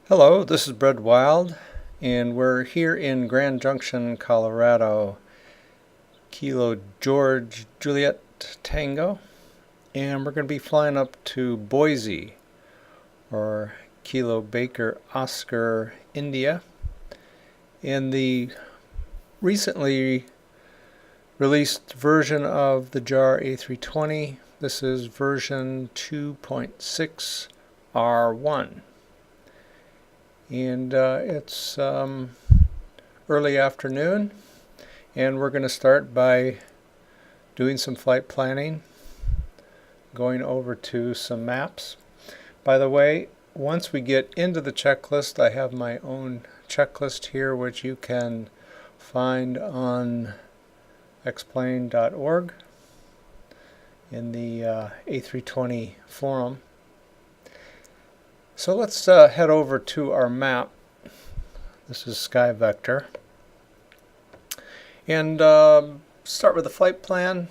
Hello, this is Brad Wild, and we're here in Grand Junction, Colorado, Kilo George Juliet Tango, and we're going to be flying up to Boise, or Kilo Baker Oscar, India, in the recently released version of the JAR A320. This is version 2.6 R1. And it's early afternoon, and we're going to start by doing some flight planning, going over to some maps. By the way, once we get into the checklist, I have my own checklist here, which you can find on explain.org in the A320 forum. So let's head over to our map. This is Sky Vector. And start with the flight plan.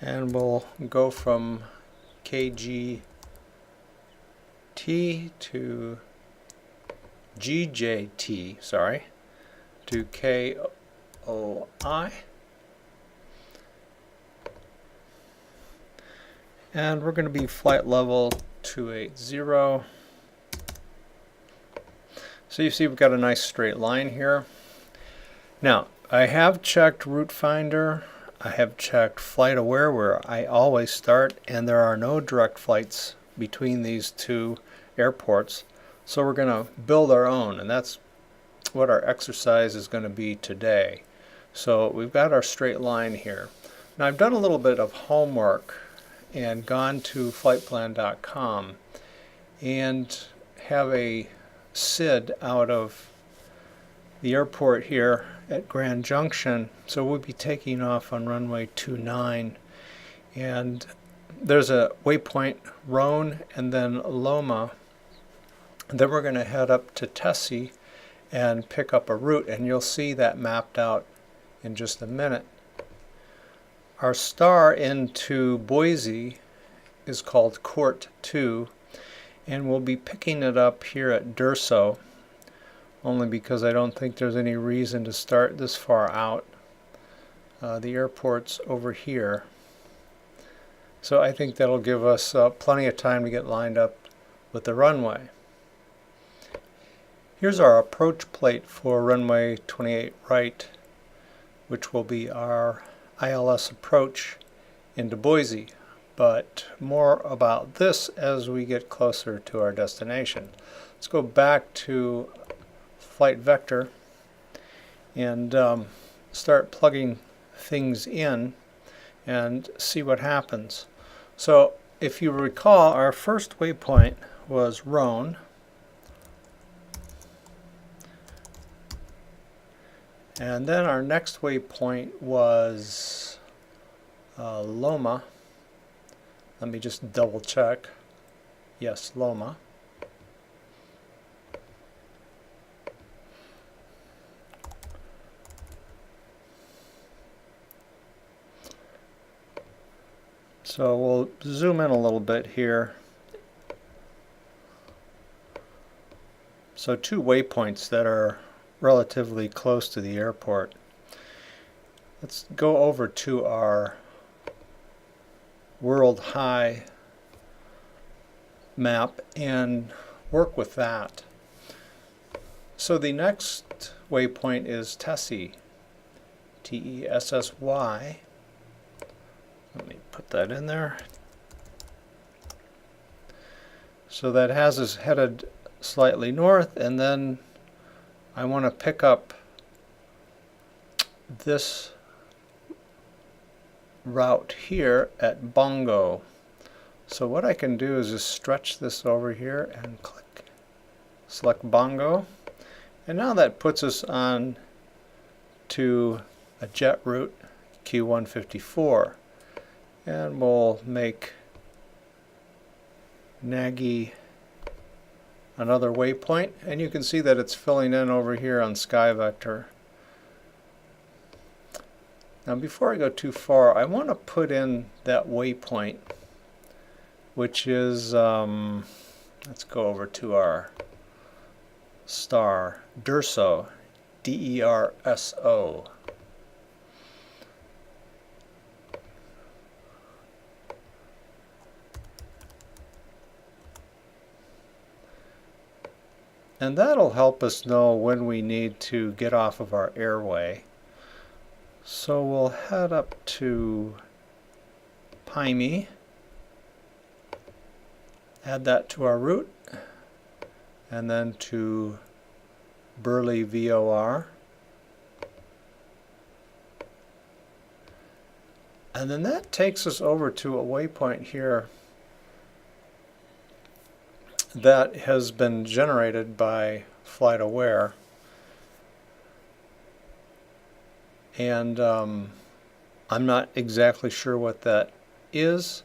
And we'll go from KGJT to GJT, to KBOI. And we're going to be flight level 280. So you see we've got a nice straight line here. Now, I have checked Route Finder. I have checked Flight Aware, where I always start, and there are no direct flights between these two airports. So we're going to build our own, and that's what our exercise is going to be today. So we've got our straight line here. Now, I've done a little bit of homework and gone to flightplan.com and have a SID out of the airport here at Grand Junction. So we'll be taking off on runway 29, and there's a waypoint Roan and then Loma. And then we're going to head up to Tessie and pick up a route, and you'll see that mapped out in just a minute. Our star into Boise is called Court 2, and we'll be picking it up here at Durso, only because I don't think there's any reason to start this far out. The airport's over here, so I think that'll give us plenty of time to get lined up with the runway. Here's our approach plate for runway 28 right, which will be our ILS approach into Boise, but more about this as we get closer to our destination. Let's go back to Flight Vector and start plugging things in and see what happens. So if you recall, our first waypoint was Roan, and then our next waypoint was Loma. Let me just double check. Yes, Loma. So we'll zoom in a little bit here. So two waypoints that are relatively close to the airport. Let's go over to our World High map and work with that. So the next waypoint is Tessie, Tessy. Let me put that in there. So that has us headed slightly north, and then I want to pick up this route here at Bongo. So what I can do is just stretch this over here and select Bongo, and now that puts us on to a jet route Q154, and we'll make Nagy another waypoint, and you can see that it's filling in over here on Sky Vector. Now before I go too far, I want to put in that waypoint, which is, let's go over to our star, DERSO, DERSO. And that'll help us know when we need to get off of our airway. So we'll head up to Pyme, add that to our route, and then to Burley VOR. And then that takes us over to a waypoint here that has been generated by FlightAware. And I'm not exactly sure what that is.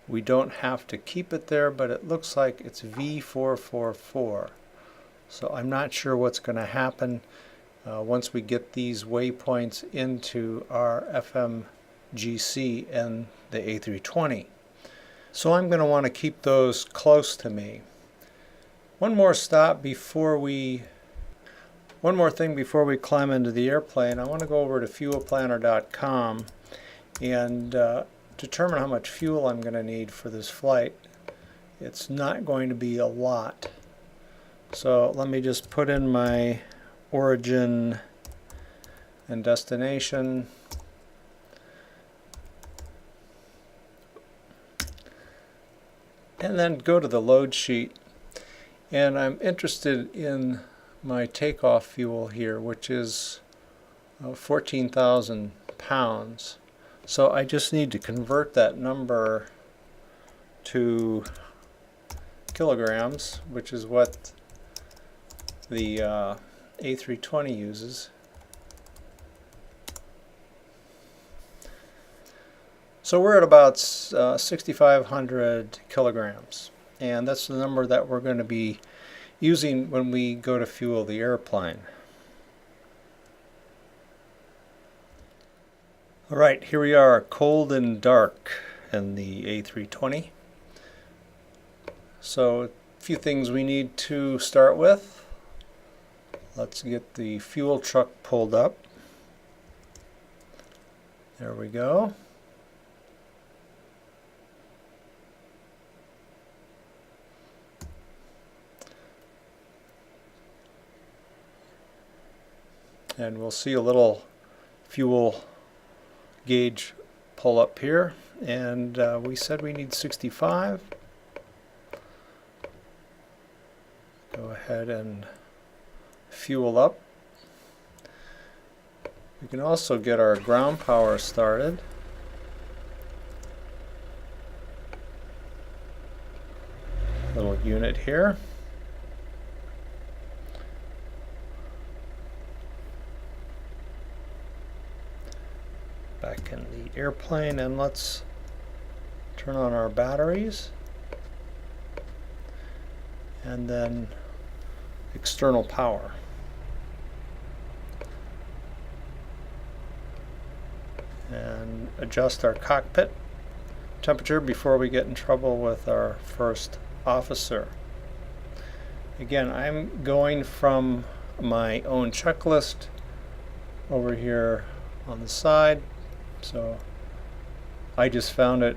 We don't have to keep it there, but it looks like it's V444. So I'm not sure what's going to happen once we get these waypoints into our FMGC and the A320. So I'm going to want to keep those close to me. One more thing before we climb into the airplane. I want to go over to fuelplanner.com and determine how much fuel I'm going to need for this flight. It's not going to be a lot. So let me just put in my origin and destination. And then go to the load sheet. And I'm interested in my takeoff fuel here, which is 14,000 pounds. So I just need to convert that number to kilograms, which is what the A320 uses. So we're at about 6,500 kilograms, and that's the number that we're going to be using when we go to fuel the airplane. Alright, here we are, cold and dark in the A320. So a few things we need to start with. Let's get the fuel truck pulled up. There we go. And we'll see a little fuel gauge pull up here, and we said we need 65. Go ahead and fuel up. We can also get our ground power started. Little unit here. Back in the airplane, and let's turn on our batteries, and then external power. And adjust our cockpit temperature before we get in trouble with our first officer. Again, I'm going from my own checklist over here on the side. So I just found it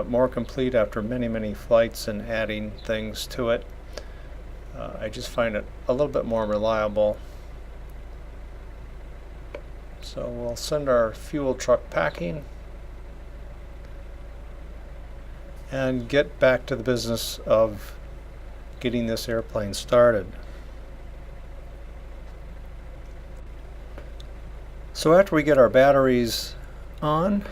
more complete after many flights and adding things to it. I just find it a little bit more reliable. So we'll send our fuel truck packing and get back to the business of getting this airplane started. So after we get our batteries on,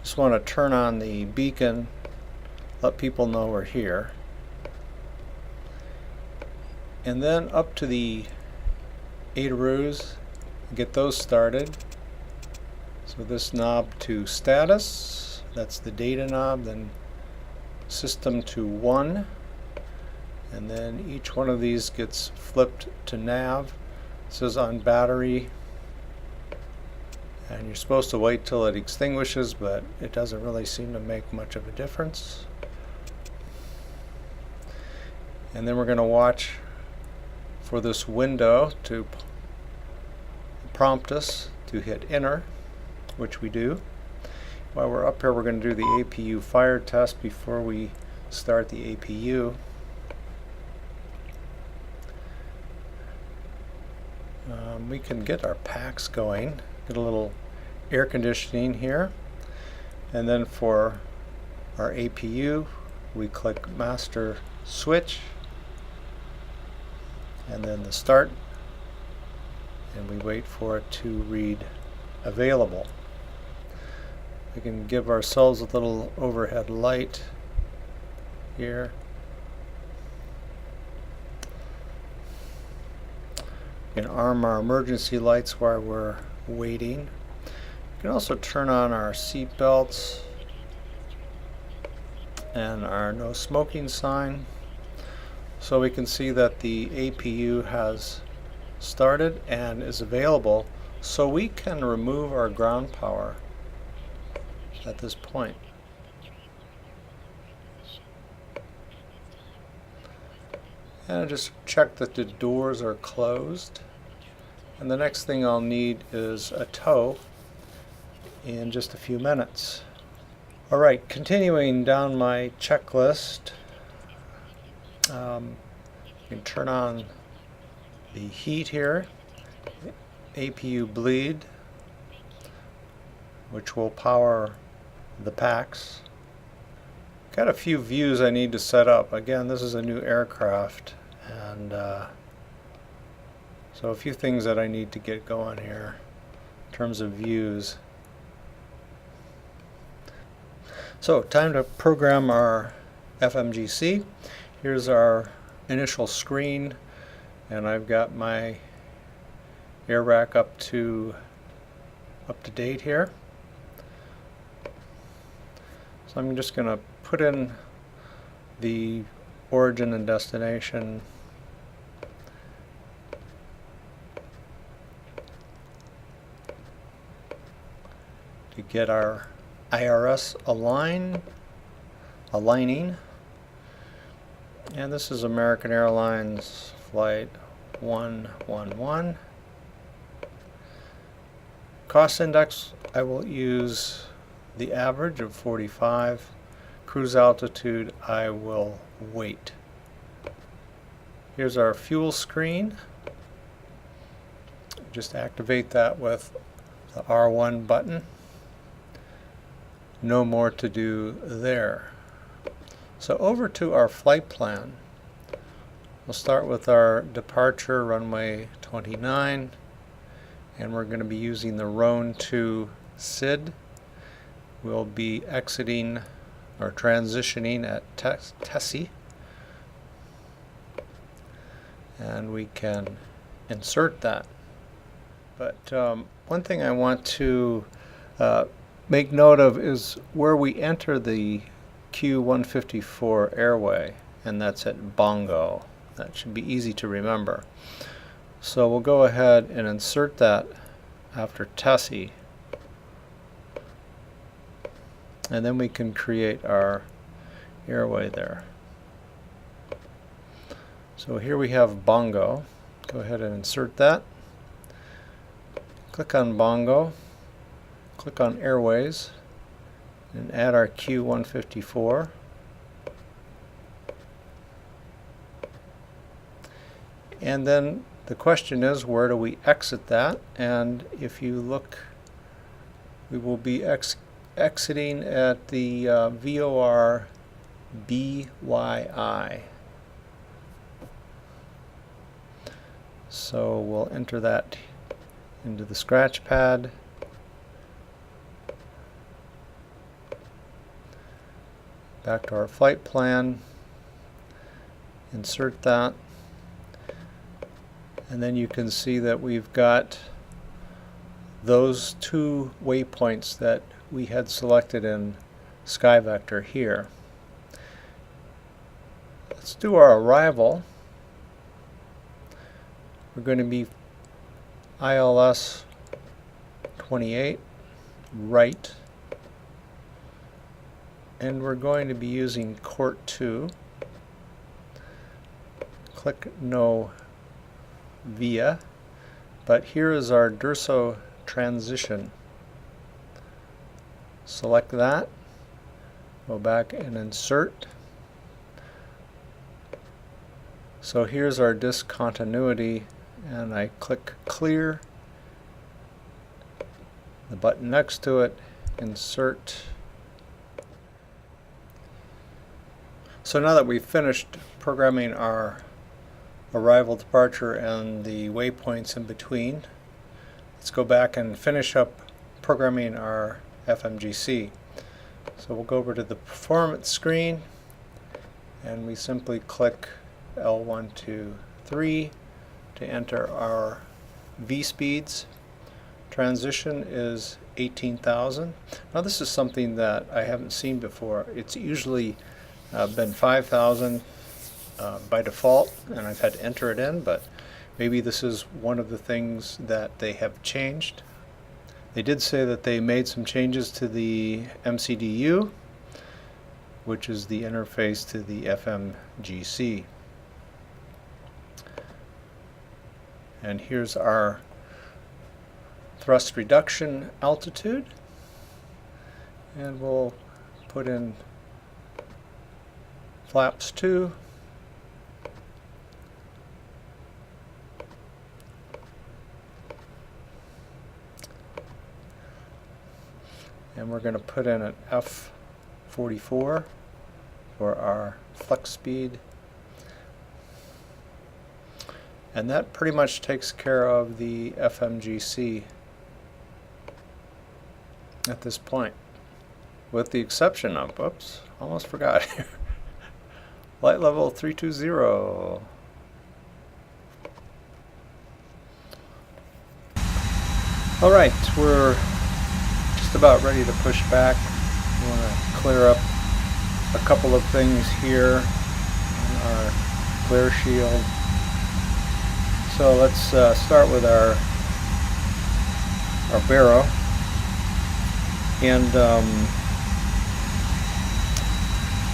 just want to turn on the beacon, let people know we're here, and then up to the ailerons, get those started. So this knob to status, that's the data knob, then system to 1, and then each one of these gets flipped to nav. It says on battery, and you're supposed to wait till it extinguishes, but it doesn't really seem to make much of a difference. And then we're going to watch for this window to prompt us to hit enter, which we do. While we're up here, we're going to do the APU fire test before we start the APU. We can get our packs going, get a little air conditioning here, and then for our APU we click master switch and then the start, and we wait for it to read available. We can give ourselves a little overhead light here. We can arm our emergency lights while we're waiting. We can also turn on our seat belts and our no smoking sign, so we can see that the APU has started and is available, so we can remove our ground power at this point. And just check that the doors are closed. And the next thing I'll need is a tow in just a few minutes. Alright, continuing down my checklist, you can turn on the heat here, APU bleed, which will power the packs. Got a few views I need to set up. Again, this is a new aircraft, and so a few things that I need to get going here in terms of views. So time to program our FMGC. Here's our initial screen, and I've got my air rack up to date here. So I'm just going to put in the origin and destination. To get our IRS aligning. And this is American Airlines Flight 111. Cost index, I will use the average of 45. Cruise altitude, I will wait. Here's our fuel screen. Just activate that with the R1 button. No more to do there. So over to our flight plan. We'll start with our departure, runway 29, and we're going to be using the Roan to SID. We'll be exiting or transitioning at Tessie, and we can insert that. But one thing I want to make note of is where we enter the Q154 airway, and that's at Bongo. That should be easy to remember. So we'll go ahead and insert that after Tessie, and then we can create our airway there. So here we have Bongo. Go ahead and insert that. Click on Bongo. Click on Airways and add our Q154. And then the question is, where do we exit that? And if you look, we will be exiting at the VOR BYI. So we'll enter that into the scratch pad. Back to our flight plan, insert that, and then you can see that we've got those two waypoints that we had selected in SkyVector here. Let's do our arrival. We're going to be ILS 28 right, and we're going to be using Court 2. Click No via, but here is our DURSO transition. Select that, go back and insert. So here's our discontinuity, and I click clear, the button next to it, insert. So now that we've finished programming our arrival, departure, and the waypoints in between, let's go back and finish up programming our FMGC. So we'll go over to the performance screen, and we simply click L1, 2, 3 to enter our V speeds. Transition is 18,000. Now this is something that I haven't seen before. It's usually been 5,000 by default, and I've had to enter it in, but maybe this is one of the things that they have changed. They did say that they made some changes to the MCDU, which is the interface to the FMGC. And here's our thrust reduction altitude, and we'll put in flaps 2, and we're going to put in an F44 for our flex speed, and that pretty much takes care of the FMGC at this point, with the exception of, whoops, almost forgot here, light level 320. Alright, we're just about ready to push back. We want to clear up a couple of things here on our glare shield. So let's start with our barrow, and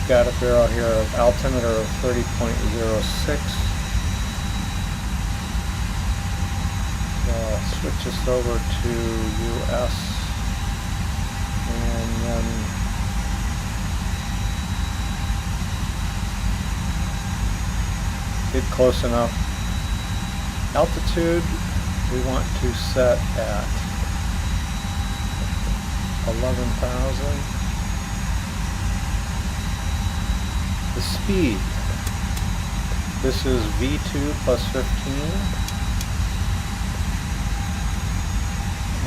got a barrow here of altimeter of 30.06. So I'll switch this over to US, and then get close enough. Altitude we want to set at 11,000. The speed, this is V2 plus 15,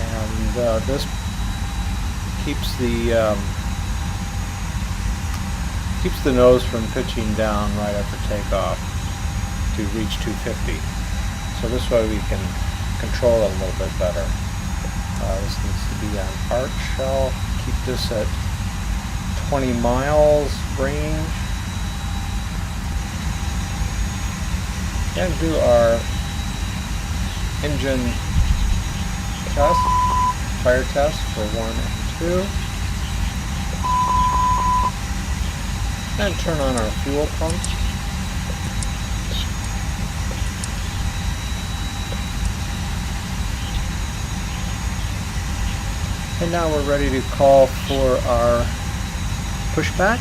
and this keeps the nose from pitching down right after takeoff to reach 250. So this way we can control it a little bit better. This needs to be on arch. I'll keep this at 20 miles range. And do our engine test, fire test for 1 and 2. And turn on our fuel pump. And now we're ready to call for our pushback.